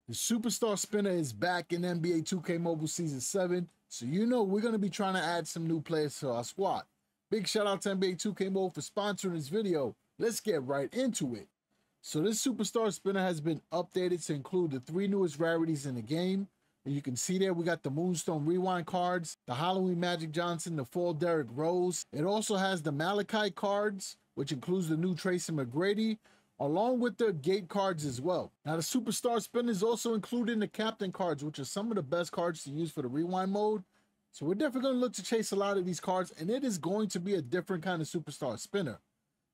The Superstar Spinner is back in NBA 2K Mobile Season 7, so you know we're going to be trying to add some new players to our squad. Big shout out to NBA 2K Mobile for sponsoring this video. Let's get right into it. So this Superstar Spinner has been updated to include the 3 newest rarities in the game. And you can see there we got the Moonstone Rewind cards, the Halloween Magic Johnson, the Fall Derrick Rose. It also has the Malachite cards, which includes the new Tracy McGrady, along with the gate cards as well. Now the Superstar Spinner is also included in the Captain cards, which are some of the best cards to use for the rewind mode. So we're definitely going to look to chase a lot of these cards, and it is going to be a different kind of Superstar Spinner.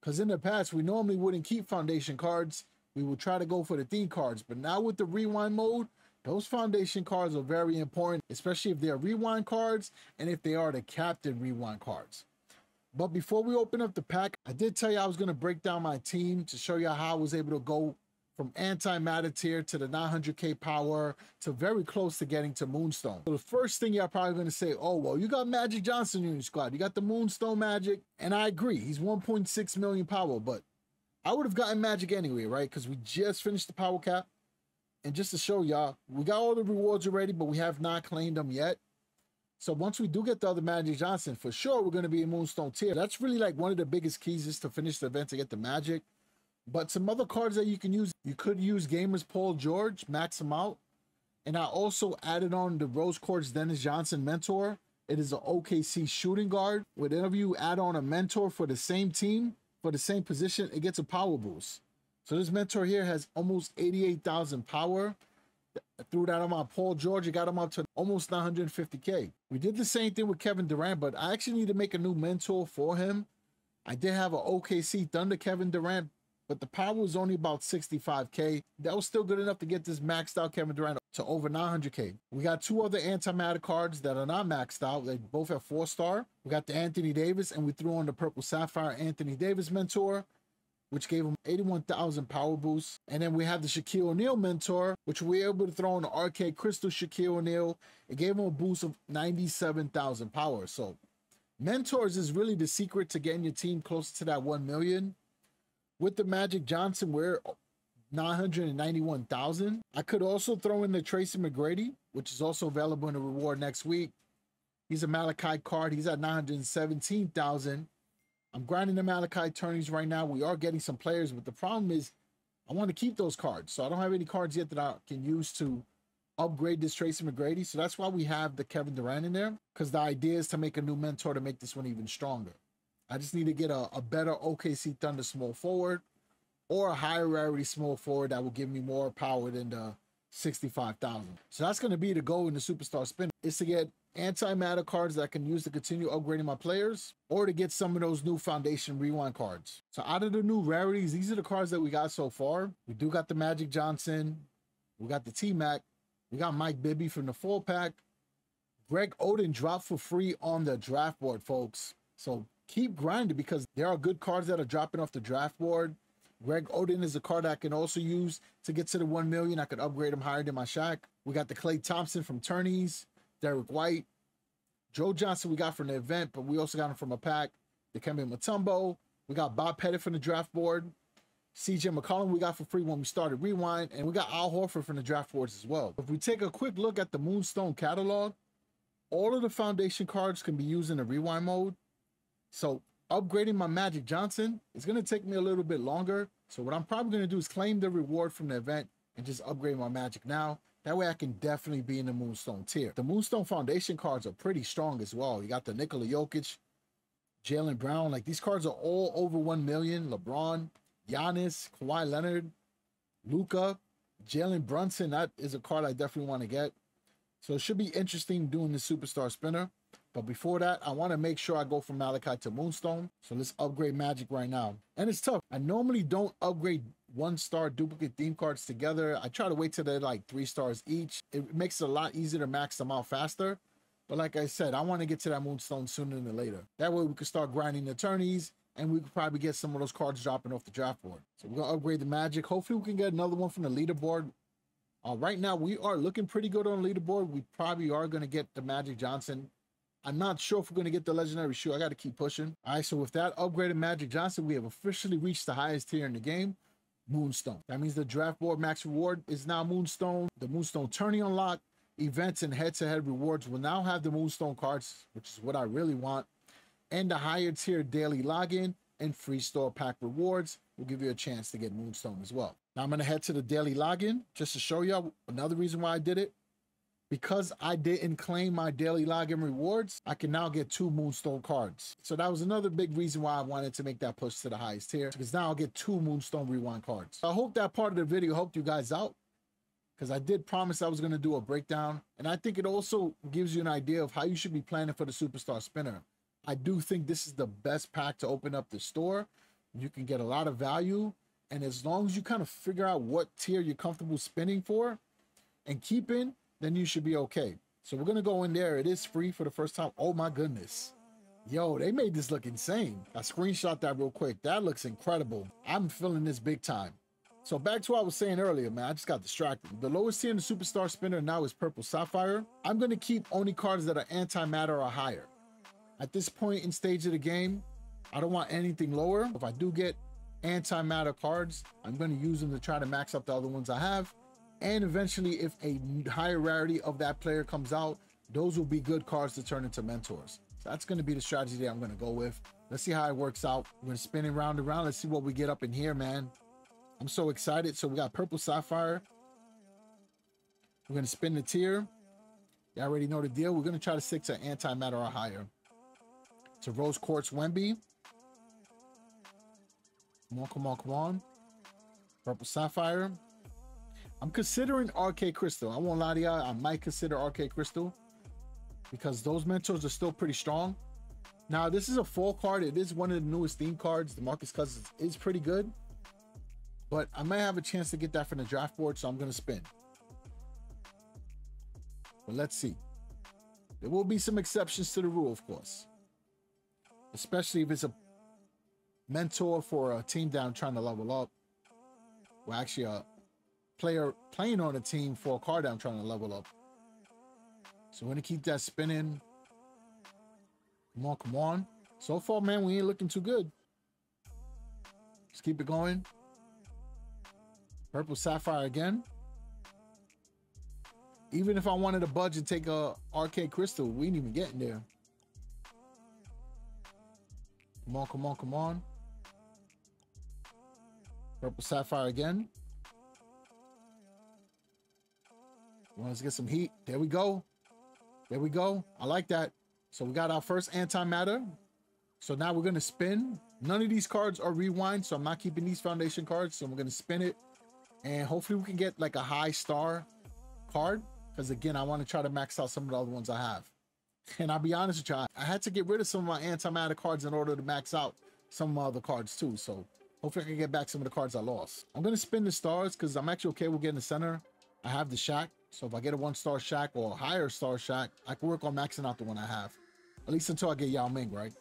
Because in the past, we normally wouldn't keep foundation cards. We would try to go for the theme cards. But now with the rewind mode, those foundation cards are very important, especially if they're rewind cards and if they are the Captain rewind cards. But before we open up the pack, I did tell you I was going to break down my team to show you how I was able to go from antimatter tier to the 900k power to very close to getting to Moonstone. So the first thing y'all probably going to say, oh, well, you got Magic Johnson in your squad. You got the Moonstone Magic. And I agree. He's 1.6 million power, but I would have gotten Magic anyway, right? Because we just finished the power cap. And just to show y'all, we got all the rewards already, but we have not claimed them yet. So once we do get the other Magic Johnson, for sure, we're going to be in Moonstone tier. That's really like one of the biggest keys is to finish the event to get the Magic. But some other cards that you can use, you could use Gamers Paul George, max him out. And I also added on the Rose Quartz Dennis Johnson Mentor. It is an OKC shooting guard. Whenever you add on a mentor for the same team, for the same position, it gets a power boost. So this mentor here has almost 88,000 power. I threw that on my Paul George. It got him up to almost 950k. We did the same thing with Kevin Durant, but I actually need to make a new mentor for him. I did have an OKC Thunder Kevin Durant, but the power was only about 65k. That was still good enough to get this maxed out Kevin Durant to over 900k. We got 2 other antimatter cards that are not maxed out. They both have 4-star. We got the Anthony Davis, and we threw on the Purple Sapphire Anthony Davis mentor, which gave him 81,000 power boost. And then we have the Shaquille O'Neal mentor, which we were able to throw on the Arcade Crystal Shaquille O'Neal. It gave him a boost of 97,000 power. So mentors is really the secret to getting your team closer to that 1 million. With the Magic Johnson, we're 991,000. I could also throw in the Tracy McGrady, which is also available in the reward next week. He's a Malachite card. He's at 917,000. I'm grinding the Malachite tourneys right now. We are getting some players, but the problem is I want to keep those cards. So I don't have any cards yet that I can use to upgrade this Tracy McGrady. So that's why we have the Kevin Durant in there, because the idea is to make a new mentor to make this one even stronger. I just need to get a better OKC Thunder small forward or a higher rarity small forward that will give me more power than the 65,000. So that's going to be the goal in the Superstar Spin, is to get antimatter cards that I can use to continue upgrading my players, or to get some of those new foundation rewind cards. So out of the new rarities, these are the cards that we got so far. We do got the Magic Johnson. We got the T-Mac. We got Mike Bibby from the 4-pack. Greg Oden dropped for free on the draft board, folks. So keep grinding, because there are good cards that are dropping off the draft board. Greg Oden is a card I can also use to get to the 1 million. I could upgrade him higher than my Shaq. We got the Klay Thompson from Tourneys, Derek White, Joe Johnson we got from the event, but we also got him from a pack. Dikembe Mutombo. We got Bob Pettit from the draft board. CJ McCollum we got for free when we started Rewind. And we got Al Horford from the draft boards as well. If we take a quick look at the Moonstone catalog, all of the foundation cards can be used in the Rewind mode. So upgrading my Magic Johnson is going to take me a little bit longer. So what I'm probably going to do is claim the reward from the event and just upgrade my Magic now. That way I can definitely be in the Moonstone tier. The Moonstone Foundation cards are pretty strong as well. You got the Nikola Jokic, Jaylen Brown. Like, these cards are all over 1 million. LeBron, Giannis, Kawhi Leonard, Luka, Jalen Brunson. That is a card I definitely want to get. So it should be interesting doing the Superstar Spinner. But before that, I want to make sure I go from Malachite to Moonstone. So let's upgrade Magic right now. And it's tough. I normally don't upgrade 1-star duplicate theme cards together. I try to wait till they're like 3 stars each. It makes it a lot easier to max them out faster. But like I said, I want to get to that Moonstone sooner than later. That way we can start grinding the tourneys, and we could probably get some of those cards dropping off the draft board. So we're going to upgrade the Magic. Hopefully we can get another one from the leaderboard. Right now, we are looking pretty good on the leaderboard. We probably are going to get the Magic Johnson. I'm not sure if we're going to get the legendary shoe. I got to keep pushing. All right, so with that upgraded Magic Johnson, we have officially reached the highest tier in the game. Moonstone. That means the draft board max reward is now Moonstone. The Moonstone tourney unlock, events and head-to-head rewards will now have the Moonstone cards, which is what I really want. And the higher tier daily login and free store pack rewards will give you a chance to get Moonstone as well. Now I'm gonna head to the daily login just to show you another reason why I did it. Because I didn't claim my daily login rewards, I can now get 2 Moonstone cards. So that was another big reason why I wanted to make that push to the highest tier, because now I'll get 2 Moonstone rewind cards. I hope that part of the video helped you guys out, because I did promise I was going to do a breakdown. And I think it also gives you an idea of how you should be planning for the Superstar Spinner. I do think this is the best pack to open up the store. You can get a lot of value. And as long as you kind of figure out what tier you're comfortable spinning for and keeping, then you should be okay. So we're gonna go in there. It is free for the first time. Oh my goodness. Yo, they made this look insane. I screenshot that real quick. That looks incredible. I'm feeling this big time. So back to what I was saying earlier, man, I just got distracted. The lowest tier in the Superstar Spinner now is Purple Sapphire. I'm gonna keep only cards that are antimatter or higher. At this point in stage of the game, I don't want anything lower. If I do get antimatter cards, I'm gonna use them to try to max up the other ones I have. And eventually, if a higher rarity of that player comes out, those will be good cards to turn into mentors. So that's going to be the strategy that I'm going to go with. Let's see how it works out. We're going to spin it round and round. Let's see what we get up in here, man. I'm so excited. So we got Purple Sapphire. We're going to spin the tier. You already know the deal. We're going to try to stick to antimatter or higher. It's a Rose Quartz Wemby. Come on, come on, come on. Purple Sapphire. I'm considering RK Crystal. I won't lie to y'all. I might consider RK Crystal because those mentors are still pretty strong. Now, this is a fall card. It is one of the newest theme cards. The Marcus Cousins is pretty good, but I might have a chance to get that from the draft board, so I'm going to spin. But let's see. There will be some exceptions to the rule, of course, especially if it's a mentor for a team that I'm trying to level up. Well, actually, player playing on a team for a card that I'm trying to level up. So we're gonna keep that spinning. Come on, come on. So far, man, we ain't looking too good. Let's keep it going. Purple Sapphire again. Even if I wanted to budge and take a RK Crystal, we ain't even getting there. Come on, come on, come on. Purple Sapphire again. Let's get some heat. There we go. There we go. I like that. So we got our first antimatter. So now we're going to spin. None of these cards are rewind, so I'm not keeping these foundation cards. So we're going to spin it. And hopefully we can get like a high star card. Because again, I want to try to max out some of the other ones I have. And I'll be honest with you, I had to get rid of some of my antimatter cards in order to max out some of my other cards too. So hopefully I can get back some of the cards I lost. I'm going to spin the stars because I'm actually okay with getting the center. I have the Shaq. So if I get a 1-star Shaq or a higher star Shaq, I can work on maxing out the one I have. At least until I get Yao Ming, right?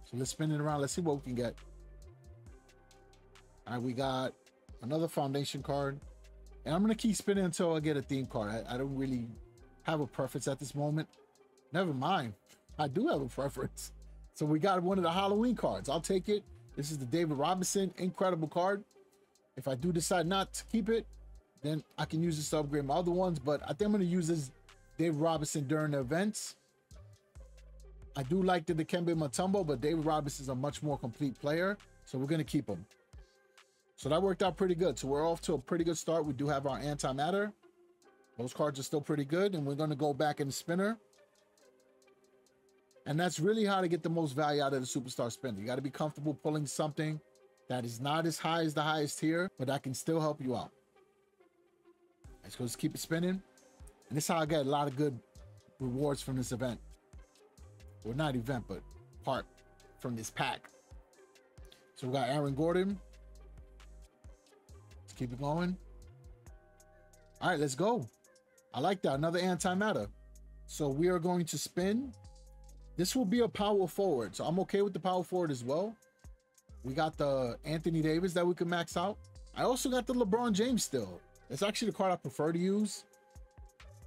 So let's spin it around. Let's see what we can get. All right, we got another foundation card. And I'm going to keep spinning until I get a theme card. I don't really have a preference at this moment. Never mind. I do have a preference. So we got one of the Halloween cards. I'll take it. This is the David Robinson. Incredible card. If I do decide not to keep it, then I can use this to upgrade my other ones. But I think I'm going to use this David Robinson during the events. I do like the Dikembe Mutombo, but David Robinson is a much more complete player. So we're going to keep him. So that worked out pretty good. So we're off to a pretty good start. We do have our antimatter. Those cards are still pretty good. And we're going to go back in the spinner. And that's really how to get the most value out of the Superstar Spinner. You got to be comfortable pulling something that is not as high as the highest tier, but that can still help you out. Let's go, just keep it spinning. And this is how I get a lot of good rewards from this event. Well, not event, but part from this pack. So we got Aaron Gordon. Let's keep it going. All right, let's go. I like that. Another antimatter. So we are going to spin. This will be a power forward. So I'm okay with the power forward as well. We got the Anthony Davis that we can max out. I also got the LeBron James still. It's actually the card I prefer to use.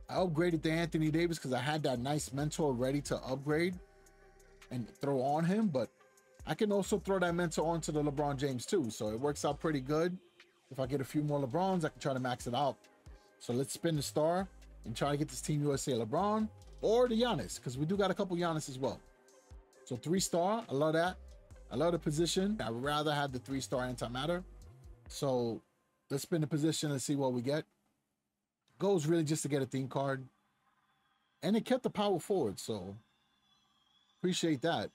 I upgraded the Anthony Davis because I had that nice mentor ready to upgrade and throw on him, but I can also throw that mentor onto the LeBron James too. So it works out pretty good. If I get a few more LeBrons, I can try to max it out. So let's spin the star and try to get this Team USA LeBron or the Giannis, because we do got a couple Giannis as well. So 3-star, I love that. I love the position. I'd rather have the 3-star antimatter. So let's spin the position and see what we get. Goes really just to get a theme card. And it kept the power forward, so appreciate that.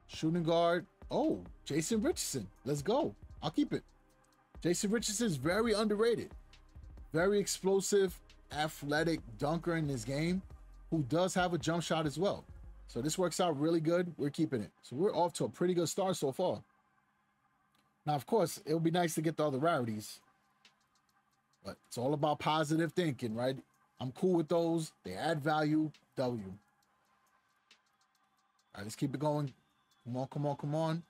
Shooting guard. Oh, Jason Richardson. Let's go. I'll keep it. Jason Richardson is very underrated. Very explosive, athletic dunker in this game who does have a jump shot as well. So this works out really good. We're keeping it. So we're off to a pretty good start so far. Now, of course, it would be nice to get the other rarities. But it's all about positive thinking, right? I'm cool with those. They add value. W. All right, let's keep it going. Come on, come on, come on.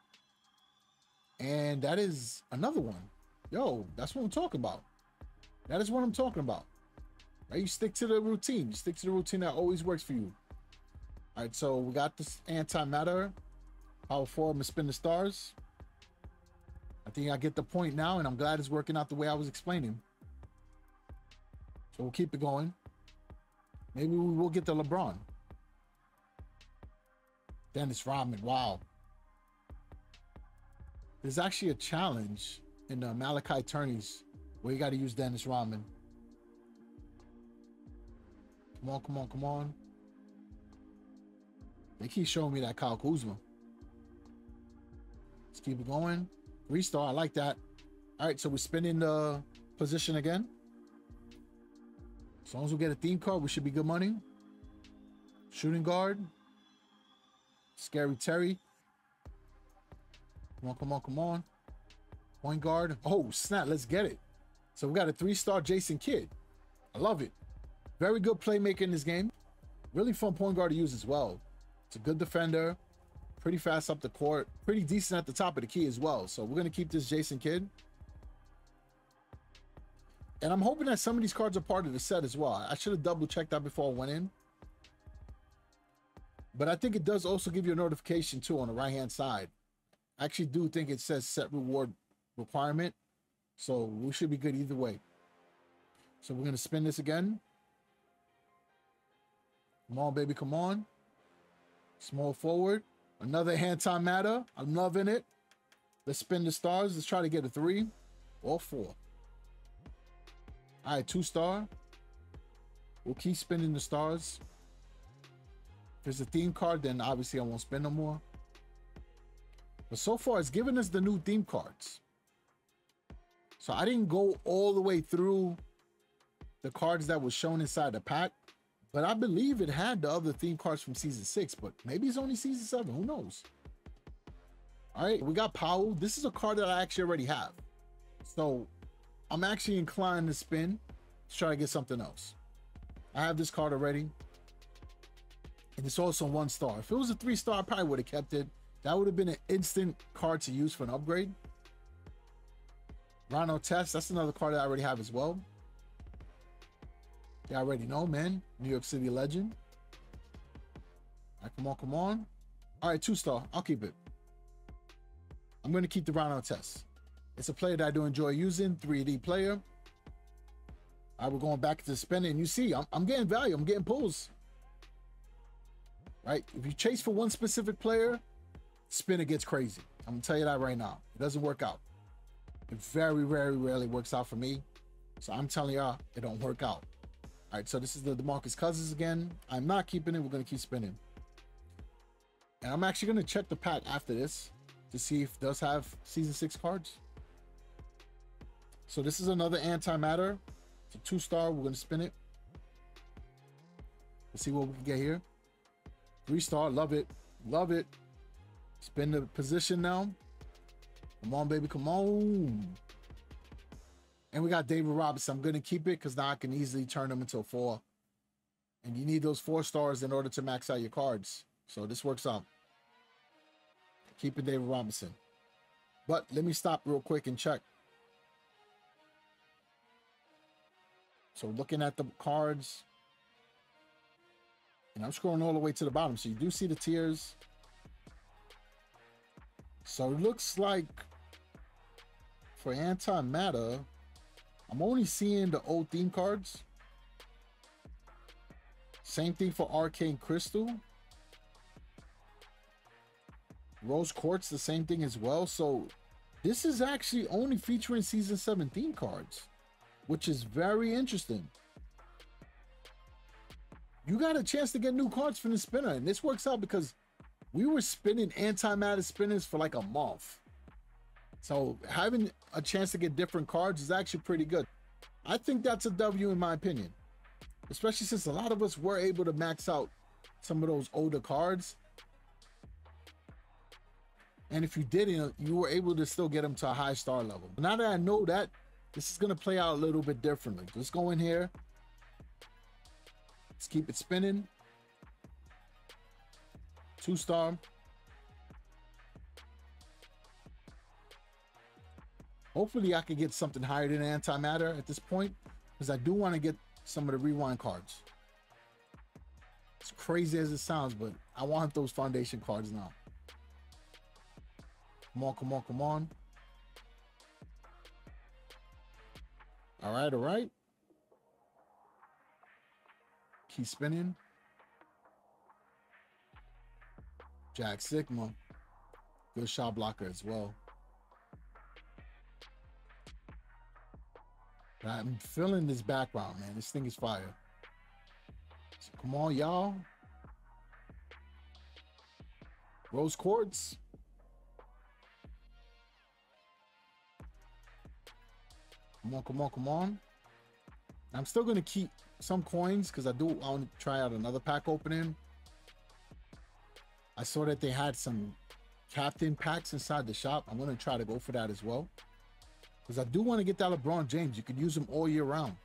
And that is another one. Yo, that's what I'm talking about. That is what I'm talking about. Right? You stick to the routine. You stick to the routine that always works for you. All right, so we got this antimatter. Power 4, I'm going to spin the stars. I think I get the point now, and I'm glad it's working out the way I was explaining. So we'll keep it going. Maybe we will get the LeBron. Dennis Rodman, wow. There's actually a challenge in the Malachi tourneys where you got to use Dennis Rodman. Come on, come on, come on. They keep showing me that Kyle Kuzma. Let's keep it going. 3-star, I like that. All right, so we're spinning the position again. As long as we get a theme card, we should be good money. Shooting guard. Scary Terry. Come on, come on, come on. Point guard. Oh, snap, let's get it. So we got a 3-star Jason Kidd. I love it. Very good playmaker in this game. Really fun point guard to use as well. It's a good defender. Pretty fast up the court. Pretty decent at the top of the key as well. So we're going to keep this Jason Kidd. And I'm hoping that some of these cards are part of the set as well. I should have double checked that before I went in. But I think it does also give you a notification too on the right hand side. I actually do think it says set reward requirement. So we should be good either way. So we're going to spin this again. Come on, baby, come on. Small forward. Another antimatter. I'm loving it. Let's spin the stars. Let's try to get a 3 or 4. All right, 2-star. We'll keep spinning the stars. If there's a theme card, then obviously I won't spin no more. But so far, it's given us the new theme cards. So I didn't go all the way through the cards that was shown inside the pack. But I believe it had the other theme cards from Season 6. But maybe it's only Season 7. Who knows? All right, we got Powell. This is a card that I actually already have. So I'm actually inclined to spin to try to get something else. I have this card already. And it's also 1-star. If it was a 3-star, I probably would have kept it. That would have been an instant card to use for an upgrade. Ron Test, that's another card that I already have as well. You already know, man. New York City legend. All right, come on, come on. All right, 2-star. I'll keep it. I'm going to keep the Ron Test. It's a player that I do enjoy using. 3D player. All right, we're going back to spending. And you see, I'm getting value. I'm getting pulls. Right? If you chase for one specific player, spinner gets crazy. I'm going to tell you that right now. It doesn't work out. It very, very rarely works out for me. So I'm telling y'all, it don't work out. All right, so this is the DeMarcus Cousins again. I'm not keeping it. We're going to keep spinning. And I'm actually going to check the pack after this to see if it does have Season 6 cards. So this is another antimatter. It's a 2-star. We're going to spin it. Let's see what we can get here. 3-star. Love it. Love it. Spin the position now. Come on, baby. Come on. And we got David Robinson. I'm going to keep it because now I can easily turn them into a 4. And you need those 4 stars in order to max out your cards. So this works out. Keeping David Robinson. But let me stop real quick and check. So looking at the cards. And I'm scrolling all the way to the bottom. So you do see the tiers. So it looks like for antimatter, I'm only seeing the old theme cards. Same thing for Arcane Crystal. Rose Quartz, the same thing as well. So this is actually only featuring Season 17 cards, which is very interesting. You got a chance to get new cards from the spinner, and this works out because we were spinning antimatter spinners for like a month. So having a chance to get different cards is actually pretty good. I think that's a W in my opinion, especially since a lot of us were able to max out some of those older cards. And if you didn't, you were able to still get them to a high star level. Now that I know that, this is going to play out a little bit differently. Let's go in here. Let's keep it spinning. 2-star. Hopefully I can get something higher than antimatter at this point, because I do want to get some of the rewind cards. As crazy as it sounds, but I want those foundation cards now. Come on, come on, come on. All right, all right. Keep spinning. Jack Sigma. Good shot blocker as well. But I'm feeling this background, man. This thing is fire. So come on, y'all. Rose Quartz. Come on, come on, come on. I'm still going to keep some coins because I want to try out another pack opening. I saw that they had some captain packs inside the shop. I'm going to try to go for that as well, because I do want to get that LeBron James. You could use them all year round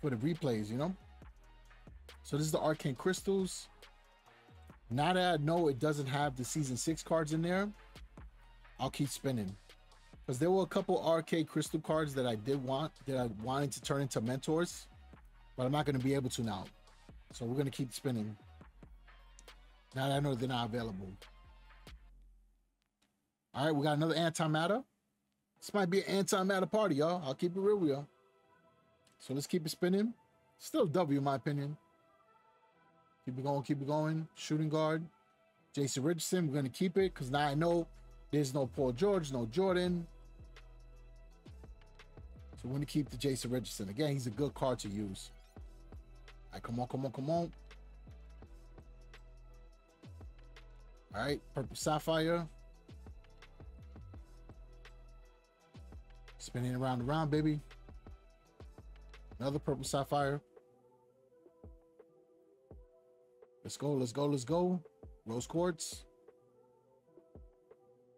for the replays, you know? So this is the Arcane Crystals. Now that I know it doesn't have the Season 6 cards in there, I'll keep spinning. Because there were a couple Arcane Crystal cards that I did want, that I wanted to turn into mentors, but I'm not going to be able to now. So we're going to keep spinning. Now that I know they're not available. All right, we got another antimatter. This might be an antimatter party, y'all. I'll keep it real with y'all. So let's keep it spinning. Still W in my opinion. Keep it going, keep it going. Shooting guard. Jason Richardson, we're going to keep it because now I know there's no Paul George, no Jordan. So we're going to keep the Jason Richardson. Again, he's a good card to use. All right, come on, come on, come on. All right, Purple Sapphire. Spinning around and around, baby. Another Purple Sapphire. Let's go, let's go, let's go. Rose Quartz.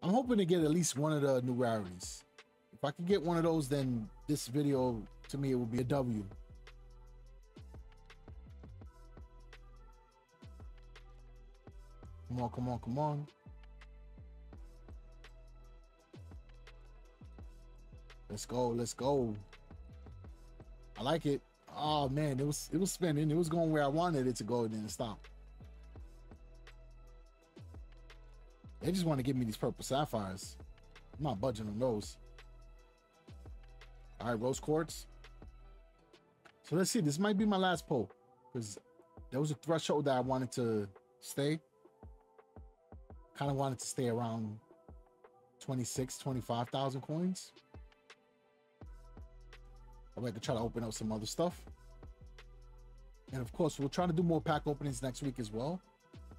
I'm hoping to get at least one of the new rarities. If I can get one of those, then this video, to me, it will be a W. Come on, come on, come on. Let's go, let's go. I like it. Oh man, it was spinning. It was going where I wanted it to go, and then it stopped. They just want to give me these Purple Sapphires. I'm not budging on those. All right, Rose Quartz. So let's see. This might be my last pull, because there was a threshold that I wanted to stay. Kind of wanted to stay around 25,000 coins. I'm going to try to open up some other stuff. And of course, we'll try to do more pack openings next week as well.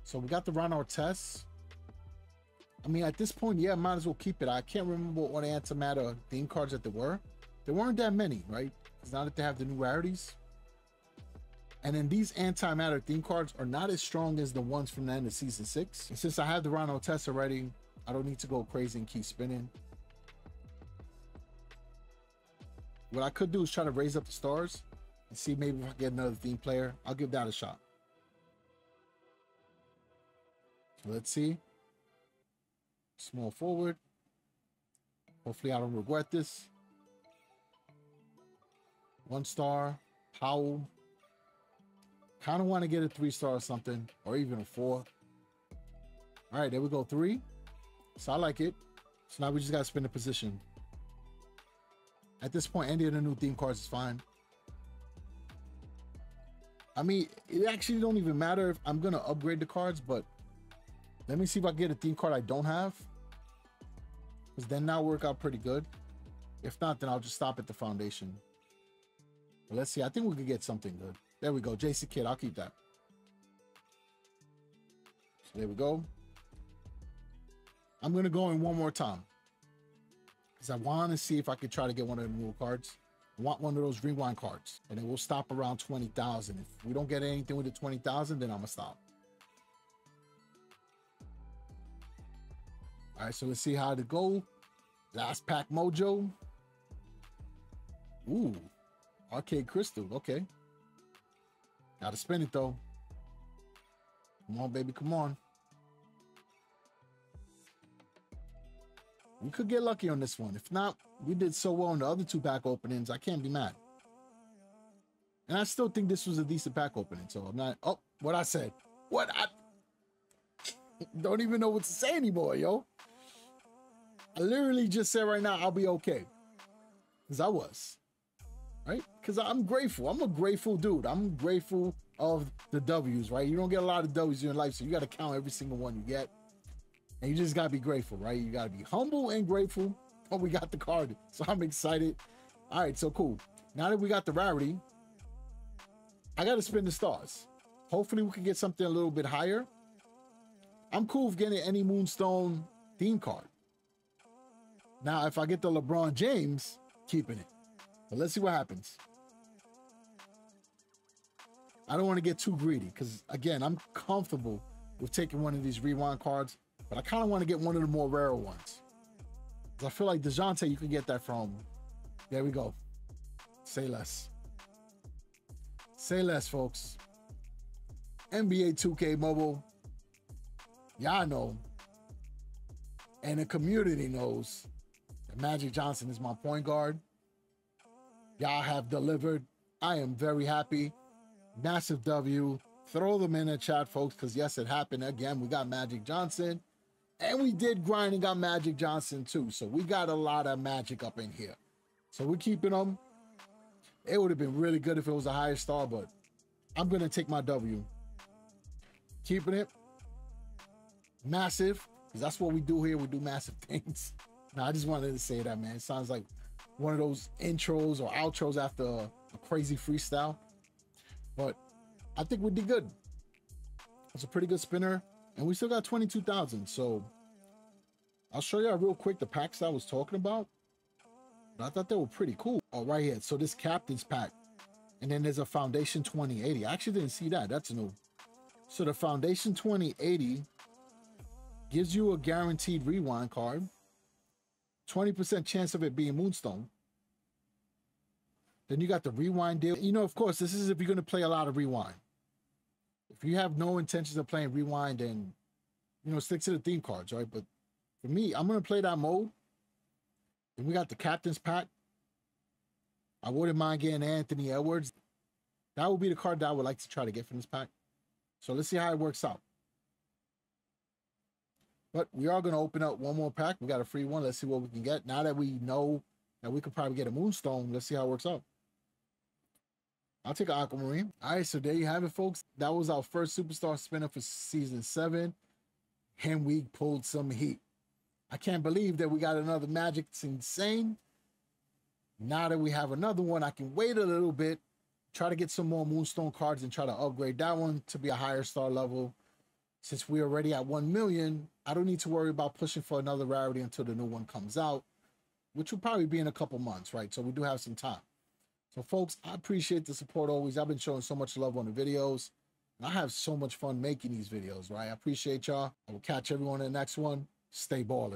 So we got the Ron Artest. I mean, at this point, yeah, might as well keep it. I can't remember what antimatter theme cards that there were. There weren't that many, right? Because now that they have the new rarities. And then these antimatter theme cards are not as strong as the ones from the end of Season 6. And since I have the Ron Artest already, I don't need to go crazy and keep spinning. What I could do is try to raise up the stars and see maybe if I get another theme player. I'll give that a shot. So let's see. Small forward. Hopefully I don't regret this. 1 star. Powell. Kind of want to get a 3-star or something, or even a 4. All right, there we go. 3. So I like it. So now we just got to spin the position. At this point, any of the new theme cards is fine. I mean, it actually don't even matter if I'm going to upgrade the cards, but let me see if I get a theme card I don't have. Because then that'll work out pretty good. If not, then I'll just stop at the foundation. But let's see. I think we could get something good. There we go. JC Kid. I'll keep that. So there we go. I'm going to go in one more time. Because I want to see if I could try to get one of the new cards. I want one of those rewind cards. And then we'll stop around 20,000. If we don't get anything with the 20,000, then I'm going to stop. All right, so let's see how it go. Last pack mojo. Ooh, arcade crystal. Okay. Gotta spin it though. Come on, baby, come on. We could get lucky on this one. If not, we did so well in the other 2 pack openings. I can't be mad. And I still think this was a decent pack opening. So I'm not. Oh, what I said. What I don't even know what to say anymore, yo. I literally just said right now, I'll be okay. Because I was. Right? Because I'm grateful. I'm a grateful dude. I'm grateful of the W's, right? You don't get a lot of W's in your life, so you got to count every single one you get. And you just got to be grateful, right? You got to be humble and grateful. Oh, we got the card. So I'm excited. All right, so cool. Now that we got the rarity, I got to spin the stars. Hopefully we can get something a little bit higher. I'm cool with getting any Moonstone theme card. Now, if I get the LeBron James, keeping it. But let's see what happens. I don't want to get too greedy because, again, I'm comfortable with taking one of these rewind cards, but I kind of want to get one of the more rare ones. I feel like DeJounte, you can get that from. There we go. Say less. Say less, folks. NBA 2K Mobile. Y'all know. And the community knows that Magic Johnson is my point guard. Y'all have delivered. I am very happy. Massive W. Throw them in the chat, folks, because yes, it happened again. We got Magic Johnson. And we did grind and got Magic Johnson too. So we got a lot of magic up in here. So we're keeping them. It would have been really good if it was a higher star, but I'm going to take my W. Keeping it. Massive. Because that's what we do here. We do massive things. Now, I just wanted to say that, man. It sounds like one of those intros or outros after a crazy freestyle. But I think we did good. It's a pretty good spinner. And we still got 22,000. So I'll show you real quick the packs I was talking about. But I thought they were pretty cool. Oh, right here. So this captain's pack. And then there's a Foundation 2080. I actually didn't see that. That's new. So the Foundation 2080 gives you a guaranteed rewind card. 20% chance of it being Moonstone. Then you got the rewind deal. You know, of course, this is if you're going to play a lot of rewind. If you have no intentions of playing rewind, then, you know, stick to the theme cards, right? But for me, I'm going to play that mode. Then we got the captain's pack. I wouldn't mind getting Anthony Edwards. That would be the card that I would like to try to get from this pack. So let's see how it works out. But we are going to open up one more pack. We got a free one. Let's see what we can get. Now that we know that we could probably get a Moonstone, let's see how it works out. I'll take an Aquamarine. All right, so there you have it, folks. That was our first Superstar spinner for Season 7. And we pulled some heat. I can't believe that we got another Magic. It's insane. Now that we have another one, I can wait a little bit, try to get some more Moonstone cards and try to upgrade that one to be a higher star level. Since we're already at 1 million, I don't need to worry about pushing for another rarity until the new one comes out, which will probably be in a couple months, right? So we do have some time. So folks, I appreciate the support always. I've been showing so much love on the videos, and I have so much fun making these videos, right? I appreciate y'all. I will catch everyone in the next one. Stay balling.